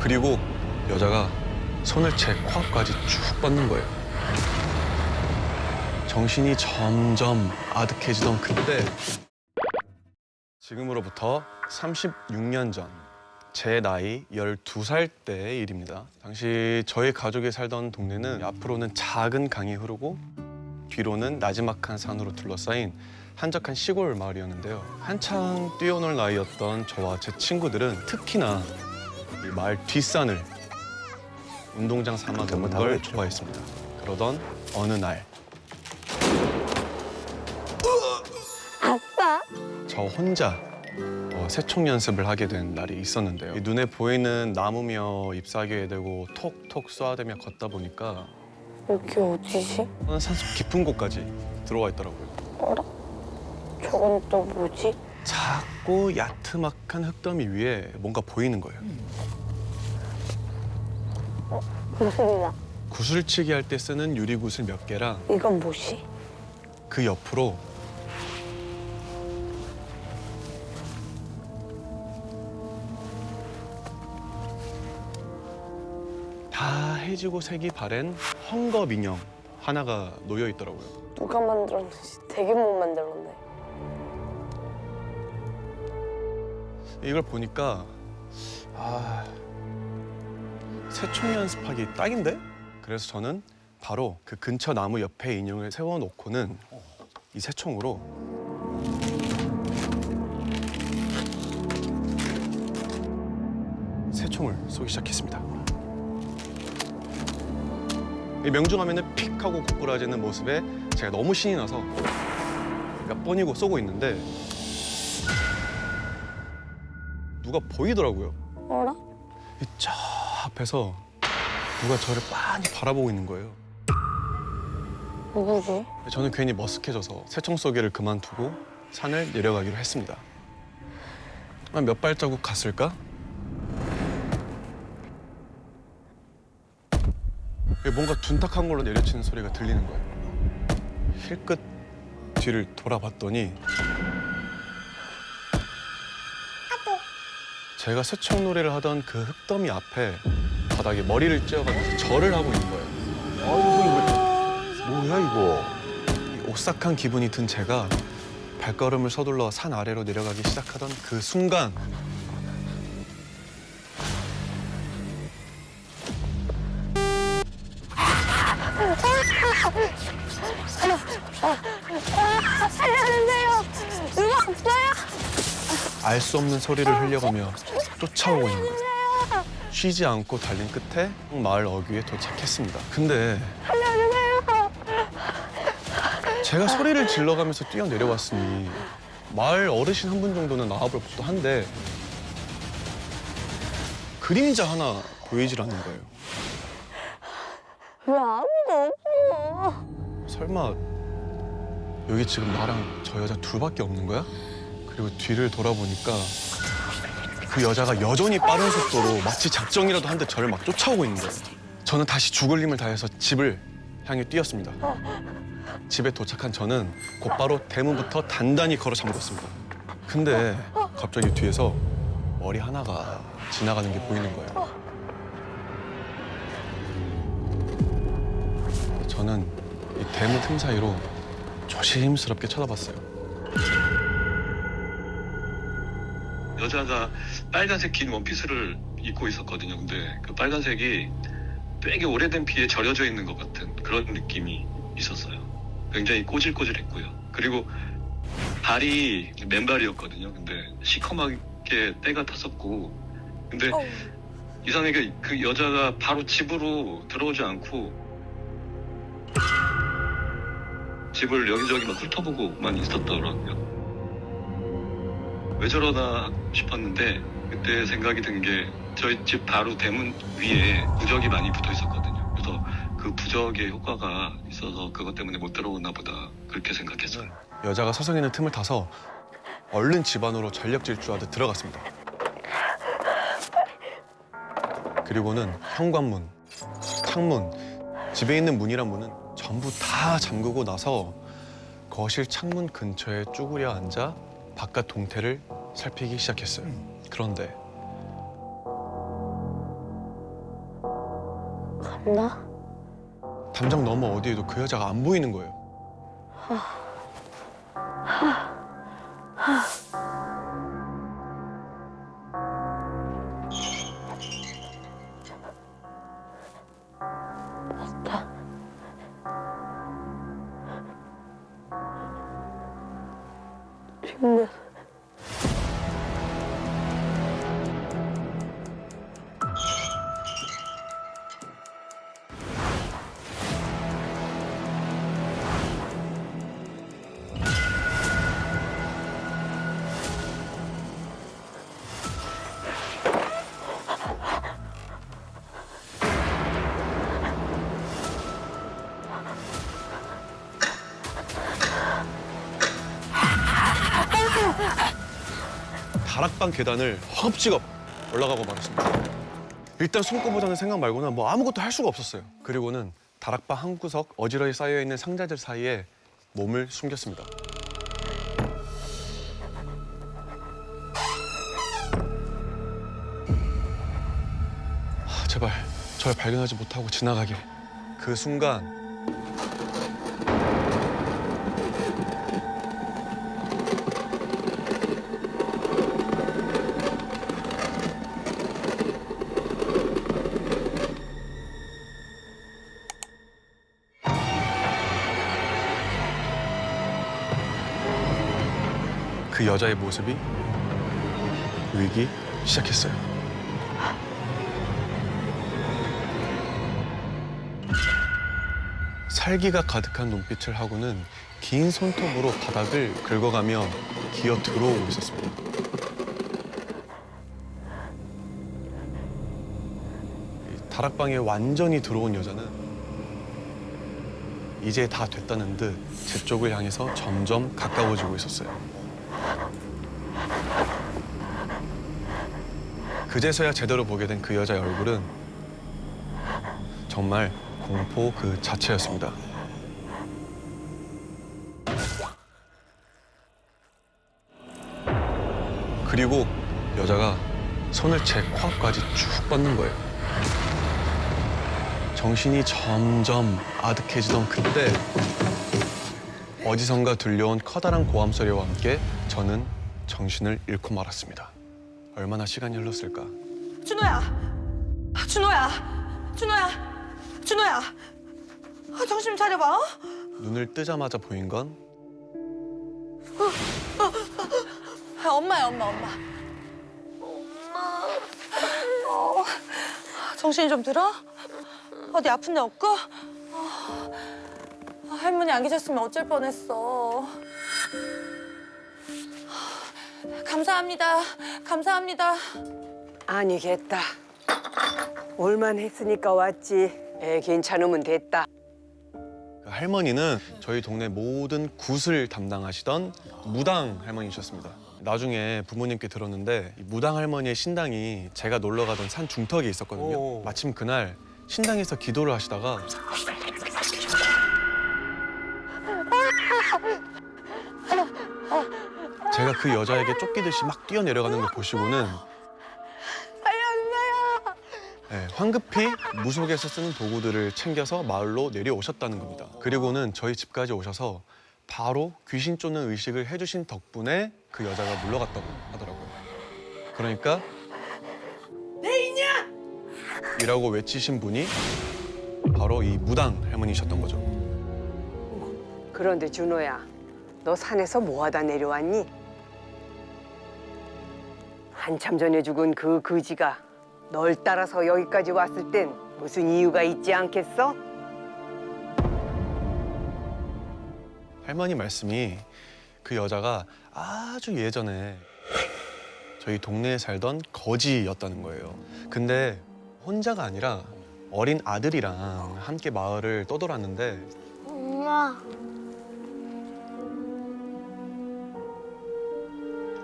그리고 여자가 손을 제 코앞까지 쭉 뻗는 거예요. 정신이 점점 아득해지던 그때, 지금으로부터 36년 전, 제 나이 12살 때의 일입니다. 당시 저희 가족이 살던 동네는 앞으로는 작은 강이 흐르고 뒤로는 나지막한 산으로 둘러싸인 한적한 시골 마을이었는데요. 한창 뛰어놀 나이였던 저와 제 친구들은 특히나 이 마을 뒷산을 운동장 삼아 노는 걸 좋아했습니다. 그러던 어느 날 아빠? 저 혼자 새총 연습을 하게 된 날이 있었는데요. 이 눈에 보이는 나무며 잎사귀에 대고 톡톡 쏘아대며 걷다 보니까 여기 어디지? 산속 깊은 곳까지 들어와 있더라고요. 어라? 저건 또 뭐지? 작고 야트막한 흙더미 위에 뭔가 보이는 거예요. 무슨이야? 구슬치기 할 때 쓰는 유리구슬 몇 개랑 이건 뭐지? 그 옆으로 다 해지고 색이 바랜 헝겊 인형 하나가 놓여 있더라고요. 누가 만들었는지 되게 못 만들었네. 이걸 보니까 새총 연습하기 딱인데? 그래서 저는 바로 그 근처 나무 옆에 인형을 세워놓고는 이 새총으로 새총을 쏘기 시작했습니다. 이 명중하면은 픽 하고 고꾸라지는 모습에 제가 너무 신이 나서 몇 번이고 쏘고 있는데 누가 보이더라고요. 어라? 저 앞에서 누가 저를 빤히 바라보고 있는 거예요. 누구지? 저는 괜히 머쓱해져서 새총 쏘기를 그만두고 산을 내려가기로 했습니다. 한 몇 발자국 갔을까? 뭔가 둔탁한 걸로 내려치는 소리가 들리는 거예요. 힐끗 뒤를 돌아봤더니 제가 새총 놀이를 하던 그 흙더미 앞에 바닥에 머리를 찧어가면서 절을 하고 있는 거예요. 뭐야 이거? 이 오싹한 기분이 든 제가 발걸음을 서둘러 산 아래로 내려가기 시작하던 그 순간 살려주세요! 누가 없어요? 알 수 없는 소리를 흘려가며 쫓아오고 있는 거예요. 쉬지 않고 달린 끝에 마을 어귀에 도착했습니다. 근데 살려주세요! 제가 소리를 질러가면서 뛰어내려왔으니 마을 어르신 한 분 정도는 나와볼 법도 한데 그림자 하나 보이질 않는 거예요. 왜 아무도 없어? 설마 여기 지금 나랑 저 여자 둘밖에 없는 거야? 그리고 뒤를 돌아보니까 그 여자가 여전히 빠른 속도로 마치 작정이라도 한 듯 저를 막 쫓아오고 있는 거예요. 저는 다시 죽을 힘을 다해서 집을 향해 뛰었습니다. 집에 도착한 저는 곧바로 대문부터 단단히 걸어 잠궜습니다. 근데 갑자기 뒤에서 머리 하나가 지나가는 게 보이는 거예요. 저는 이 대문 틈 사이로 조심스럽게 쳐다봤어요. 여자가 빨간색 긴 원피스를 입고 있었거든요. 근데 그 빨간색이 되게 오래된 피에 절여져 있는 것 같은 그런 느낌이 있었어요. 굉장히 꼬질꼬질했고요. 그리고 발이 맨발이었거든요. 근데 시커멓게 때가 탔었고, 근데 이상하게 그 여자가 바로 집으로 들어오지 않고 집을 여기저기 막 훑어보고만 있었더라고요. 왜 저러나 싶었는데 그때 생각이 든 게 저희 집 바로 대문 위에 부적이 많이 붙어 있었거든요. 그래서 그 부적의 효과가 있어서 그것 때문에 못 들어오나 보다 그렇게 생각했어요. 여자가 서성이는 틈을 타서 얼른 집 안으로 전력 질주하듯 들어갔습니다. 그리고는 현관문, 창문, 집에 있는 문이란 문은 전부 다 잠그고 나서 거실 창문 근처에 쭈그려 앉아 바깥 동태를 살피기 시작했어요. 그런데 나? 담장 너머 어디에도 그 여자가 안 보이는 거예요. 맞다. 정말. 다락방 계단을 허겁지겁 올라가고 말았습니다. 일단 숨고보자는 생각 말고는 뭐 아무것도 할 수가 없었어요. 그리고는 다락방 한 구석 어지러이 쌓여있는 상자들 사이에 몸을 숨겼습니다. 제발 절 발견하지 못하고 지나가길. 그 순간 그 여자의 모습이 보이기 시작했어요. 살기가 가득한 눈빛을 하고는 긴 손톱으로 바닥을 긁어가며 기어 들어오고 있었습니다. 이 다락방에 완전히 들어온 여자는 이제 다 됐다는 듯 제 쪽을 향해서 점점 가까워지고 있었어요. 그제서야 제대로 보게 된 그 여자의 얼굴은 정말 공포 그 자체였습니다. 그리고 여자가 손을 제 코앞까지 쭉 뻗는 거예요. 정신이 점점 아득해지던 그때 어디선가 들려온 커다란 고함 소리와 함께 저는 정신을 잃고 말았습니다. 얼마나 시간이 흘렀을까? 준호야! 준호야! 준호야! 준호야! 정신 좀 차려봐. 눈을 뜨자마자 보인 건 엄마야, 엄마. 정신이 좀 들어? 어디 아픈 데 없고? 할머니 안 계셨으면 어쩔 뻔했어. 감사합니다. 감사합니다. 아니겠다. 올만 했으니까 왔지. 애 괜찮으면 됐다. 그 할머니는 저희 동네 모든 굿을 담당하시던 무당 할머니셨습니다. 나중에 부모님께 들었는데 이 무당 할머니의 신당이 제가 놀러 가던 산 중턱에 있었거든요. 마침 그날 신당에서 기도를 하시다가 제가 그 여자에게 쫓기듯이 막 뛰어내려가는 걸 보시고는 살려주세요. 네, 황급히 무속에서 쓰는 도구들을 챙겨서 마을로 내려오셨다는 겁니다. 그리고는 저희 집까지 오셔서 바로 귀신 쫓는 의식을 해주신 덕분에 그 여자가 물러갔다고 하더라고요. 그러니까 내 인냐! 이라고 외치신 분이 바로 이 무당 할머니셨던 거죠. 그런데 준호야, 너 산에서 뭐하다 내려왔니? 한참 전에 죽은 그 거지가 널 따라서 여기까지 왔을 땐 무슨 이유가 있지 않겠어? 할머니 말씀이 그 여자가 아주 예전에 저희 동네에 살던 거지였다는 거예요. 근데 혼자가 아니라 어린 아들이랑 함께 마을을 떠돌았는데 엄마.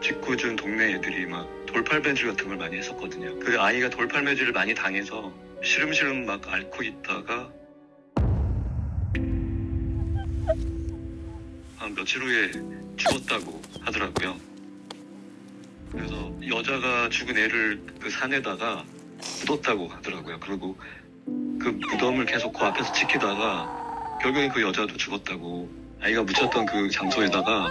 짓궂은 동네 애들이 막 돌팔매질 같은 걸 많이 했었거든요. 그 아이가 돌팔매질을 많이 당해서 시름시름 막 앓고 있다가 한 며칠 후에 죽었다고 하더라고요. 그래서 여자가 죽은 애를 그 산에다가 묻었다고 하더라고요. 그리고 그 무덤을 계속 그 앞에서 지키다가 결국에 그 여자도 죽었다고 아이가 묻혔던 그 장소에다가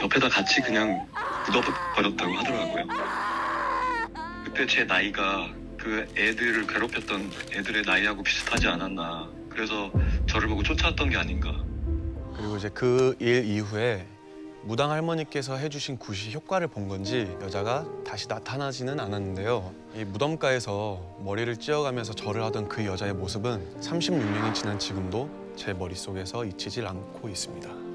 옆에다 같이 그냥 묻어버렸다고 하더라고요. 그때 제 나이가 그 애들을 괴롭혔던 애들의 나이하고 비슷하지 않았나. 그래서 저를 보고 쫓아왔던 게 아닌가. 그리고 이제 그 일 이후에 무당 할머니께서 해주신 굿이 효과를 본 건지 여자가 다시 나타나지는 않았는데요. 이 무덤가에서 머리를 찧어가면서 절을 하던 그 여자의 모습은 36년이 지난 지금도 제 머릿속에서 잊히질 않고 있습니다.